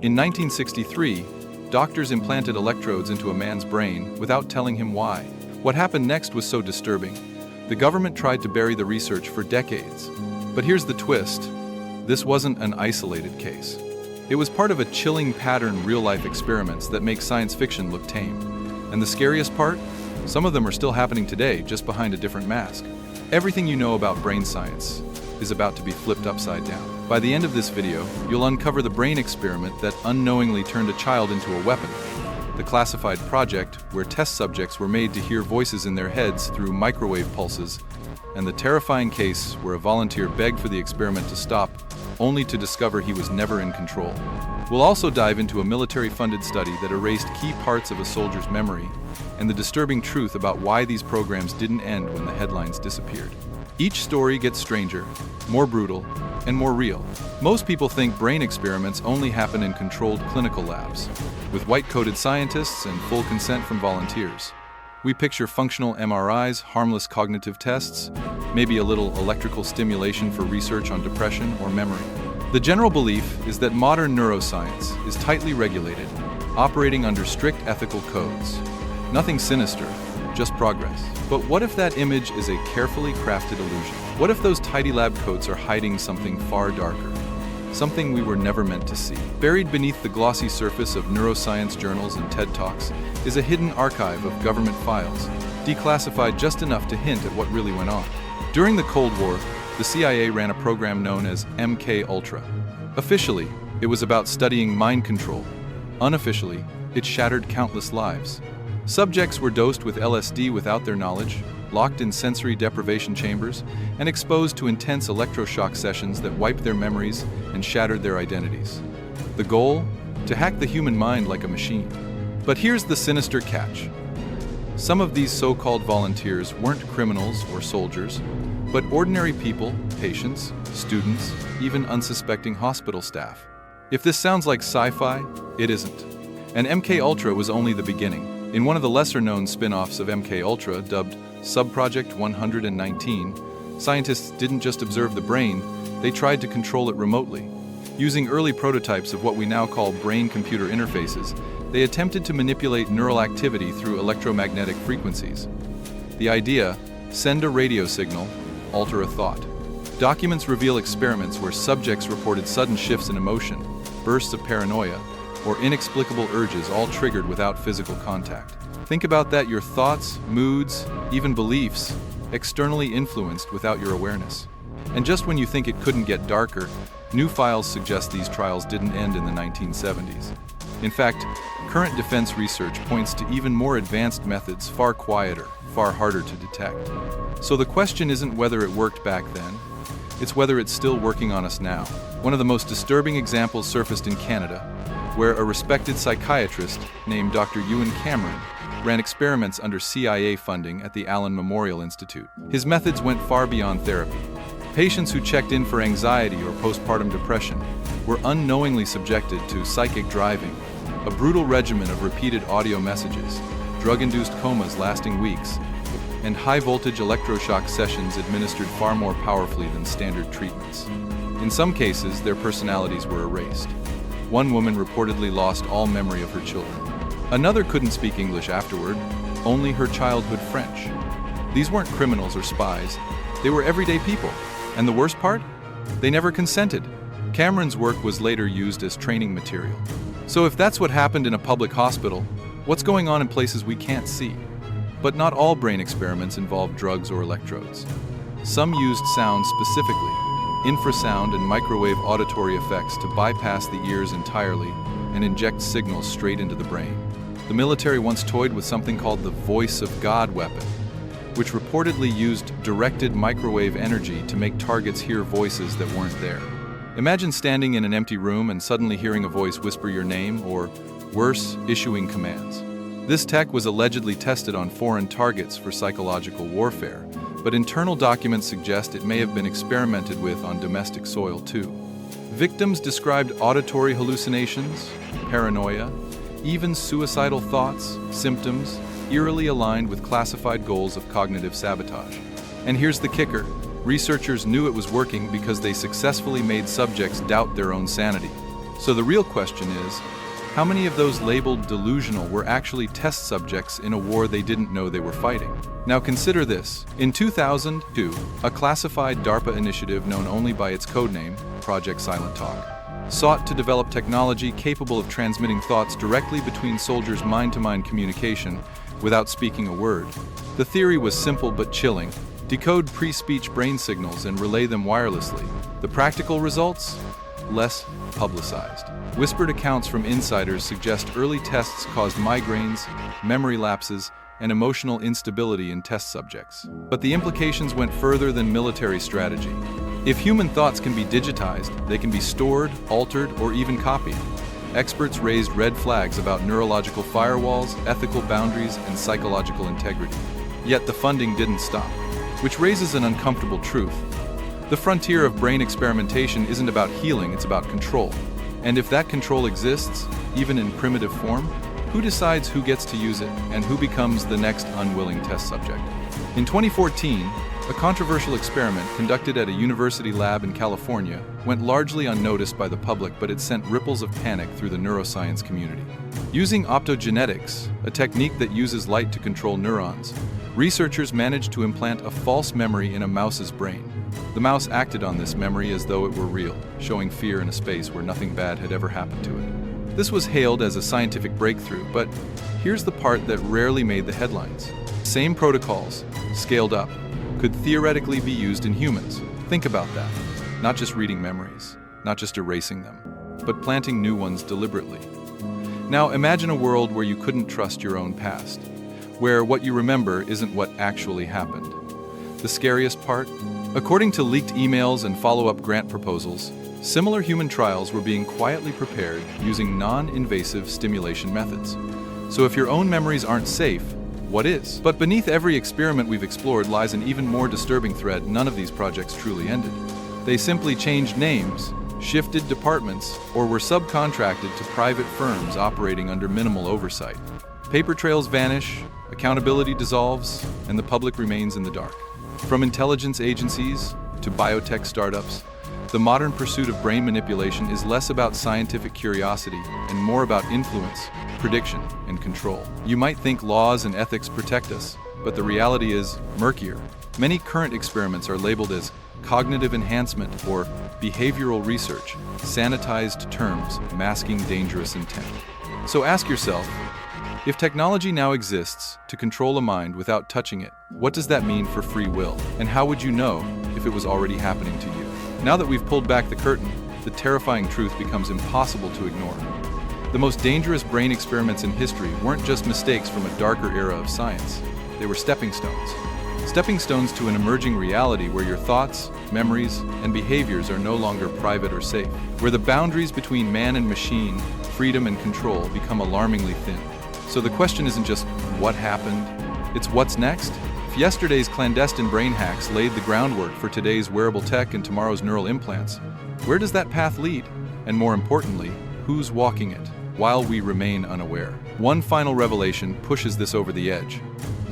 In 1963, doctors implanted electrodes into a man's brain without telling him why. What happened next was so disturbing. The government tried to bury the research for decades. But here's the twist. This wasn't an isolated case. It was part of a chilling pattern real-life experiments that make science fiction look tame. And the scariest part? Some of them are still happening today, just behind a different mask. Everything you know about brain science is about to be flipped upside down. By the end of this video, you'll uncover the brain experiment that unknowingly turned a child into a weapon, the classified project where test subjects were made to hear voices in their heads through microwave pulses, and the terrifying case where a volunteer begged for the experiment to stop, only to discover he was never in control. We'll also dive into a military-funded study that erased key parts of a soldier's memory, and the disturbing truth about why these programs didn't end when the headlines disappeared. Each story gets stranger, more brutal, and more real. Most people think brain experiments only happen in controlled clinical labs, with white-coated scientists and full consent from volunteers. We picture functional MRIs, harmless cognitive tests, maybe a little electrical stimulation for research on depression or memory. The general belief is that modern neuroscience is tightly regulated, operating under strict ethical codes. Nothing sinister, just progress. But what if that image is a carefully crafted illusion? What if those tidy lab coats are hiding something far darker? Something we were never meant to see. Buried beneath the glossy surface of neuroscience journals and TED Talks is a hidden archive of government files, declassified just enough to hint at what really went on. During the Cold War, the CIA ran a program known as MK Ultra. Officially, it was about studying mind control. Unofficially, it shattered countless lives. Subjects were dosed with LSD without their knowledge, locked in sensory deprivation chambers, and exposed to intense electroshock sessions that wiped their memories and shattered their identities. The goal? To hack the human mind like a machine. But here's the sinister catch. Some of these so-called volunteers weren't criminals or soldiers, but ordinary people, patients, students, even unsuspecting hospital staff. If this sounds like sci-fi, it isn't. And MK Ultra was only the beginning. In one of the lesser-known spin-offs of MK Ultra, dubbed Subproject 119, scientists didn't just observe the brain, they tried to control it remotely. Using early prototypes of what we now call brain-computer interfaces, they attempted to manipulate neural activity through electromagnetic frequencies. The idea: send a radio signal, alter a thought. Documents reveal experiments where subjects reported sudden shifts in emotion, bursts of paranoia, or inexplicable urges, all triggered without physical contact. Think about that: your thoughts, moods, even beliefs, externally influenced without your awareness. And just when you think it couldn't get darker, new files suggest these trials didn't end in the 1970s. In fact, current defense research points to even more advanced methods, far quieter, far harder to detect. So the question isn't whether it worked back then, it's whether it's still working on us now. One of the most disturbing examples surfaced in Canada, where a respected psychiatrist named Dr. Ewan Cameron ran experiments under CIA funding at the Allen Memorial Institute. His methods went far beyond therapy. Patients who checked in for anxiety or postpartum depression were unknowingly subjected to psychic driving, a brutal regimen of repeated audio messages, drug-induced comas lasting weeks, and high-voltage electroshock sessions administered far more powerfully than standard treatments. In some cases, their personalities were erased. One woman reportedly lost all memory of her children. Another couldn't speak English afterward, only her childhood French. These weren't criminals or spies, they were everyday people. And the worst part? They never consented. Cameron's work was later used as training material. So if that's what happened in a public hospital, what's going on in places we can't see? But not all brain experiments involve drugs or electrodes. Some used sound specifically, infrasound and microwave auditory effects to bypass the ears entirely and inject signals straight into the brain. The military once toyed with something called the Voice of God weapon, which reportedly used directed microwave energy to make targets hear voices that weren't there. Imagine standing in an empty room and suddenly hearing a voice whisper your name, or worse, issuing commands. This tech was allegedly tested on foreign targets for psychological warfare, but internal documents suggest it may have been experimented with on domestic soil too. Victims described auditory hallucinations, paranoia, even suicidal thoughts, symptoms, eerily aligned with classified goals of cognitive sabotage. And here's the kicker: researchers knew it was working because they successfully made subjects doubt their own sanity. So the real question is, how many of those labeled delusional were actually test subjects in a war they didn't know they were fighting? Now consider this. In 2002, a classified DARPA initiative known only by its codename, Project Silent Talk, sought to develop technology capable of transmitting thoughts directly between soldiers' mind-to-mind communication without speaking a word. The theory was simple but chilling. Decode pre-speech brain signals and relay them wirelessly. The practical results? Less publicized. Whispered accounts from insiders suggest early tests caused migraines, memory lapses, and emotional instability in test subjects. But the implications went further than military strategy. If human thoughts can be digitized, they can be stored, altered, or even copied. Experts raised red flags about neurological firewalls, ethical boundaries, and psychological integrity. Yet the funding didn't stop, which raises an uncomfortable truth. The frontier of brain experimentation isn't about healing, it's about control. And if that control exists, even in primitive form, who decides who gets to use it and who becomes the next unwilling test subject? In 2014, a controversial experiment conducted at a university lab in California went largely unnoticed by the public, but it sent ripples of panic through the neuroscience community. Using optogenetics, a technique that uses light to control neurons, researchers managed to implant a false memory in a mouse's brain. The mouse acted on this memory as though it were real, showing fear in a space where nothing bad had ever happened to it. This was hailed as a scientific breakthrough, but here's the part that rarely made the headlines. Same protocols, scaled up, could theoretically be used in humans. Think about that. Not just reading memories, not just erasing them, but planting new ones deliberately. Now imagine a world where you couldn't trust your own past, where what you remember isn't what actually happened. The scariest part? According to leaked emails and follow-up grant proposals, similar human trials were being quietly prepared using non-invasive stimulation methods. So if your own memories aren't safe, what is? But beneath every experiment we've explored lies an even more disturbing thread. None of these projects truly ended. They simply changed names, shifted departments, or were subcontracted to private firms operating under minimal oversight. Paper trails vanish, accountability dissolves, and the public remains in the dark. From intelligence agencies to biotech startups, the modern pursuit of brain manipulation is less about scientific curiosity and more about influence, prediction, and control. You might think laws and ethics protect us, but the reality is murkier. Many current experiments are labeled as cognitive enhancement or behavioral research, sanitized terms masking dangerous intent. So ask yourself, if technology now exists to control a mind without touching it, what does that mean for free will? And how would you know if it was already happening to you? Now that we've pulled back the curtain, the terrifying truth becomes impossible to ignore. The most dangerous brain experiments in history weren't just mistakes from a darker era of science. They were stepping stones. Stepping stones to an emerging reality where your thoughts, memories, and behaviors are no longer private or safe. Where the boundaries between man and machine, freedom and control become alarmingly thin. So the question isn't just what happened, it's what's next? If yesterday's clandestine brain hacks laid the groundwork for today's wearable tech and tomorrow's neural implants, where does that path lead? And more importantly, who's walking it while we remain unaware? One final revelation pushes this over the edge.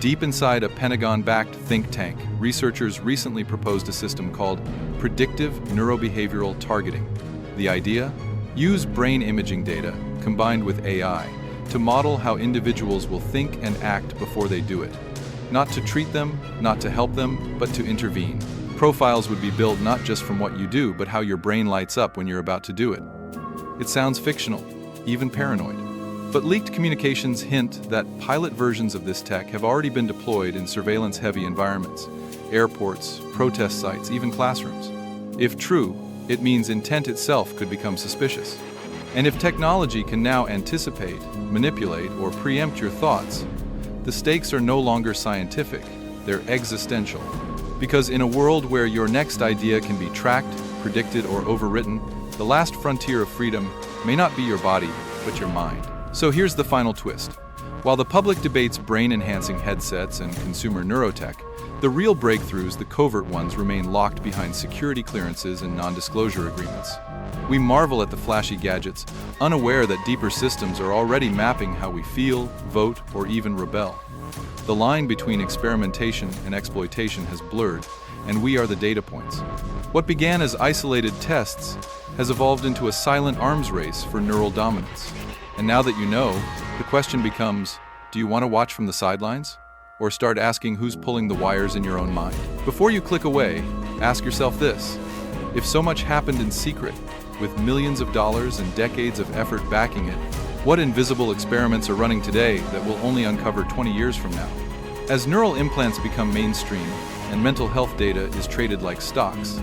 Deep inside a Pentagon-backed think tank, researchers recently proposed a system called predictive neurobehavioral targeting. The idea? Use brain imaging data combined with AI to model how individuals will think and act before they do it. Not to treat them, not to help them, but to intervene. Profiles would be built not just from what you do, but how your brain lights up when you're about to do it. It sounds fictional, even paranoid. But leaked communications hint that pilot versions of this tech have already been deployed in surveillance-heavy environments, airports, protest sites, even classrooms. If true, it means intent itself could become suspicious. And if technology can now anticipate, manipulate, or preempt your thoughts, the stakes are no longer scientific, they're existential. Because in a world where your next idea can be tracked, predicted, or overwritten, the last frontier of freedom may not be your body, but your mind. So here's the final twist. While the public debates brain-enhancing headsets and consumer neurotech, the real breakthroughs, the covert ones, remain locked behind security clearances and non-disclosure agreements. We marvel at the flashy gadgets, unaware that deeper systems are already mapping how we feel, vote, or even rebel. The line between experimentation and exploitation has blurred, and we are the data points. What began as isolated tests has evolved into a silent arms race for neural dominance. And now that you know, the question becomes, do you want to watch from the sidelines? Or start asking who's pulling the wires in your own mind? Before you click away, ask yourself this. If so much happened in secret, with millions of dollars and decades of effort backing it, what invisible experiments are running today that will only uncover 20 years from now? As neural implants become mainstream and mental health data is traded like stocks,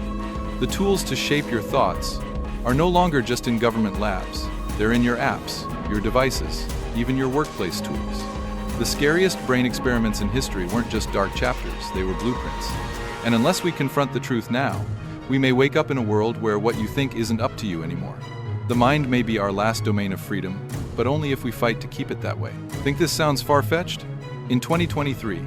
the tools to shape your thoughts are no longer just in government labs. They're in your apps, your devices, even your workplace tools. The scariest brain experiments in history weren't just dark chapters, they were blueprints. And unless we confront the truth now, we may wake up in a world where what you think isn't up to you anymore. The mind may be our last domain of freedom, but only if we fight to keep it that way. Think this sounds far-fetched? In 2023,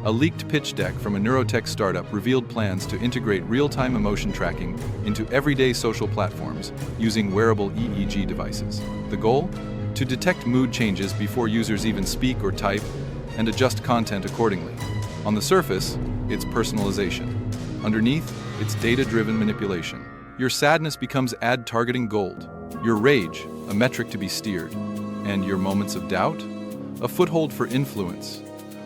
a leaked pitch deck from a neurotech startup revealed plans to integrate real-time emotion tracking into everyday social platforms using wearable EEG devices. The goal? To detect mood changes before users even speak or type and adjust content accordingly. On the surface, it's personalization. Underneath, it's data-driven manipulation. Your sadness becomes ad-targeting gold. Your rage, a metric to be steered. And your moments of doubt? A foothold for influence.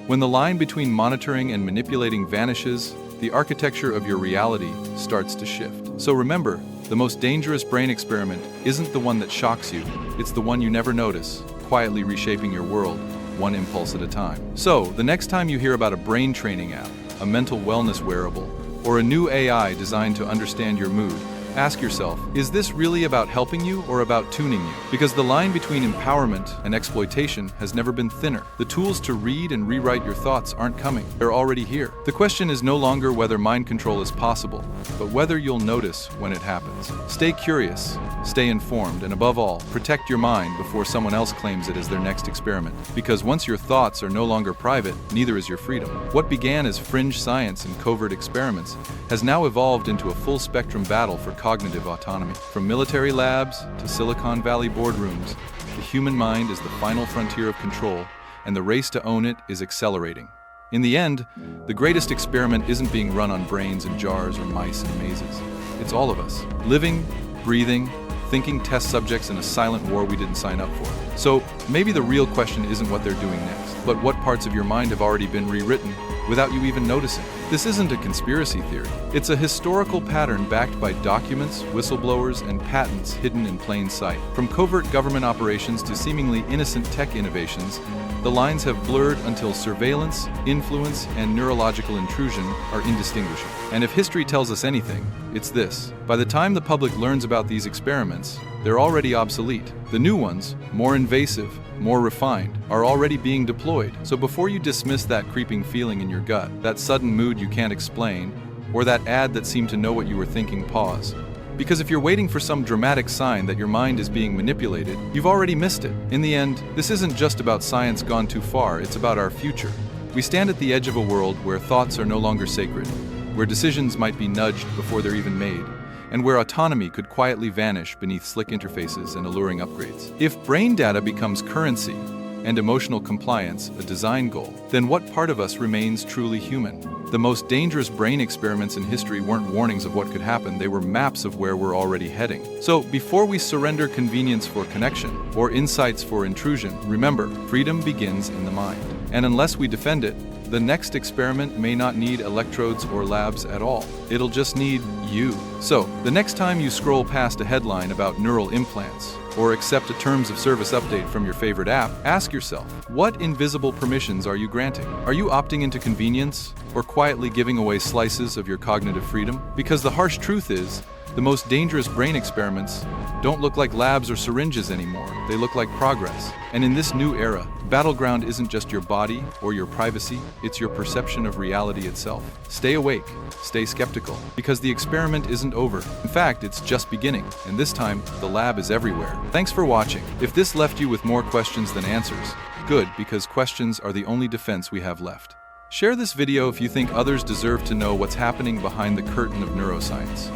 When the line between monitoring and manipulating vanishes, the architecture of your reality starts to shift. So remember, the most dangerous brain experiment isn't the one that shocks you, it's the one you never notice, quietly reshaping your world, one impulse at a time. So, the next time you hear about a brain training app, a mental wellness wearable, or a new AI designed to understand your mood, ask yourself, is this really about helping you or about tuning you? Because the line between empowerment and exploitation has never been thinner. The tools to read and rewrite your thoughts aren't coming. They're already here. The question is no longer whether mind control is possible, but whether you'll notice when it happens. Stay curious, stay informed, and above all, protect your mind before someone else claims it as their next experiment. Because once your thoughts are no longer private, neither is your freedom. What began as fringe science and covert experiments has now evolved into a full-spectrum battle for cognitive autonomy. From military labs to Silicon Valley boardrooms, the human mind is the final frontier of control, and the race to own it is accelerating. In the end, the greatest experiment isn't being run on brains in jars or mice in mazes. It's all of us, living, breathing, thinking test subjects in a silent war we didn't sign up for. So maybe the real question isn't what they're doing next, but what parts of your mind have already been rewritten without you even noticing. This isn't a conspiracy theory. It's a historical pattern backed by documents, whistleblowers, and patents hidden in plain sight. From covert government operations to seemingly innocent tech innovations, the lines have blurred until surveillance, influence, and neurological intrusion are indistinguishable. And if history tells us anything, it's this. By the time the public learns about these experiments, they're already obsolete. The new ones, more invasive, more refined, are already being deployed. So before you dismiss that creeping feeling in your gut, that sudden mood you can't explain, or that ad that seemed to know what you were thinking, pause. Because if you're waiting for some dramatic sign that your mind is being manipulated, you've already missed it. In the end, this isn't just about science gone too far, it's about our future. We stand at the edge of a world where thoughts are no longer sacred, where decisions might be nudged before they're even made, and where autonomy could quietly vanish beneath slick interfaces and alluring upgrades. If brain data becomes currency, and emotional compliance a design goal, then what part of us remains truly human? The most dangerous brain experiments in history weren't warnings of what could happen, they were maps of where we're already heading. So, before we surrender convenience for connection, or insights for intrusion, remember, freedom begins in the mind. And unless we defend it, the next experiment may not need electrodes or labs at all. It'll just need you. So, the next time you scroll past a headline about neural implants, or accept a terms of service update from your favorite app, ask yourself, what invisible permissions are you granting? Are you opting into convenience, or quietly giving away slices of your cognitive freedom? Because the harsh truth is, the most dangerous brain experiments don't look like labs or syringes anymore. They look like progress. And in this new era, battleground isn't just your body or your privacy, it's your perception of reality itself. Stay awake, stay skeptical, because the experiment isn't over. In fact, it's just beginning, and this time, the lab is everywhere. Thanks for watching. If this left you with more questions than answers, good, because questions are the only defense we have left. Share this video if you think others deserve to know what's happening behind the curtain of neuroscience.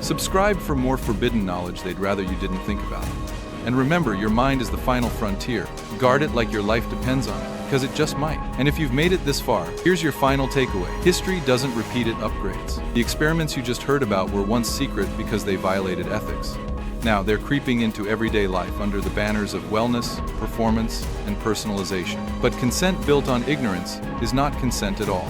Subscribe for more forbidden knowledge they'd rather you didn't think about. And remember, your mind is the final frontier. Guard it like your life depends on it, because it just might. And if you've made it this far, here's your final takeaway. History doesn't repeat, it upgrades. The experiments you just heard about were once secret because they violated ethics. Now, they're creeping into everyday life under the banners of wellness, performance, and personalization. But consent built on ignorance is not consent at all.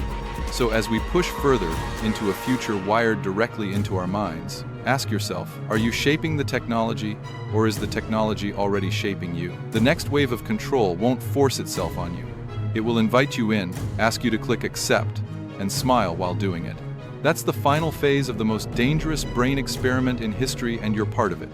So as we push further into a future wired directly into our minds, ask yourself, are you shaping the technology, or is the technology already shaping you? The next wave of control won't force itself on you. It will invite you in, ask you to click accept, and smile while doing it. That's the final phase of the most dangerous brain experiment in history, and you're part of it.